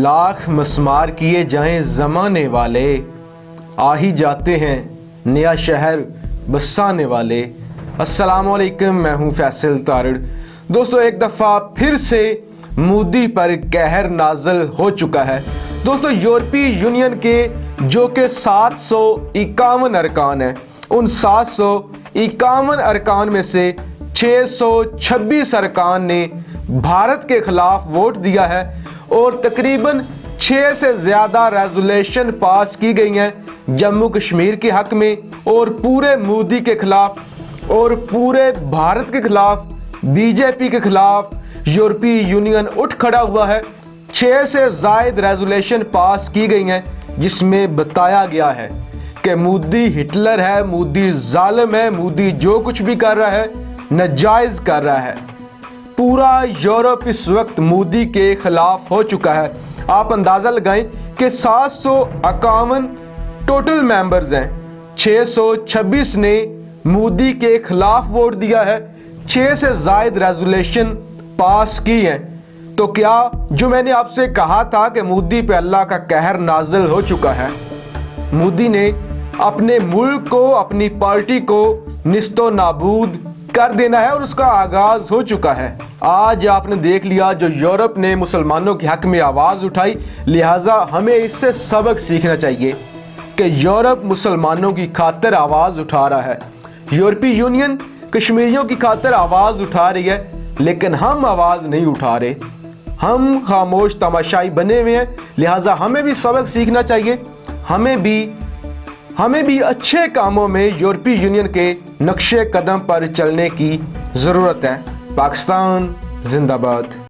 लाख मस्मार किए जाएं ज़माने वाले, आ ही जाते हैं नया शहर बसाने वाले। अस्सलाम वालेकुम, मैं हूं फैसल तारड़। दोस्तों, एक दफ़ा फिर से मोदी पर कहर नाज़िल हो चुका है। दोस्तों, यूरोपीय यूनियन के जो कि 751 अरकान हैं, उन 751 अरकान में से 626 अरकान ने भारत के खिलाफ वोट दिया है और तकरीबन 6 से ज़्यादा रेजोल्यूशन पास की गई हैं जम्मू कश्मीर के हक में और पूरे मोदी के खिलाफ और पूरे भारत के खिलाफ, बीजेपी के खिलाफ यूरोपीय यूनियन उठ खड़ा हुआ है। 6 से ज़ायद रेजोल्यूशन पास की गई हैं जिसमें बताया गया है कि मोदी हिटलर है, मोदी जालिम है, मोदी जो कुछ भी कर रहा है नाजायज़ कर रहा है। पूरा यूरोप इस वक्त मोदी के खिलाफ हो चुका है। आप अंदाज़ा लगाएं कि 751 टोटल मेंबर्स हैं, 626 ने मोदी के खिलाफ वोट दिया है, 6 से ज़ायद रेजोल्यूशन पास की हैं। तो क्या जो मैंने आपसे कहा था कि मोदी पे अल्लाह का कहर नाज़िल हो चुका है, मोदी ने अपने मुल्क को, अपनी पार्टी को निस्तो नाबूद कर देना है और उसका आगाज हो चुका है। आज आपने देख लिया जो यूरोप ने मुसलमानों के हक में आवाज़ उठाई, लिहाजा हमें इससे सबक सीखना चाहिए कि यूरोप मुसलमानों की खातिर आवाज़ उठा रहा है, यूरोपीय यूनियन कश्मीरियों की खातिर आवाज़ उठा रही है, लेकिन हम आवाज़ नहीं उठा रहे, हम खामोश तमाशाई बने हुए हैं। लिहाजा हमें भी सबक सीखना चाहिए, हमें भी अच्छे कामों में यूरोपीय यूनियन के नक्शे कदम पर चलने की ज़रूरत है। पाकिस्तान जिंदाबाद।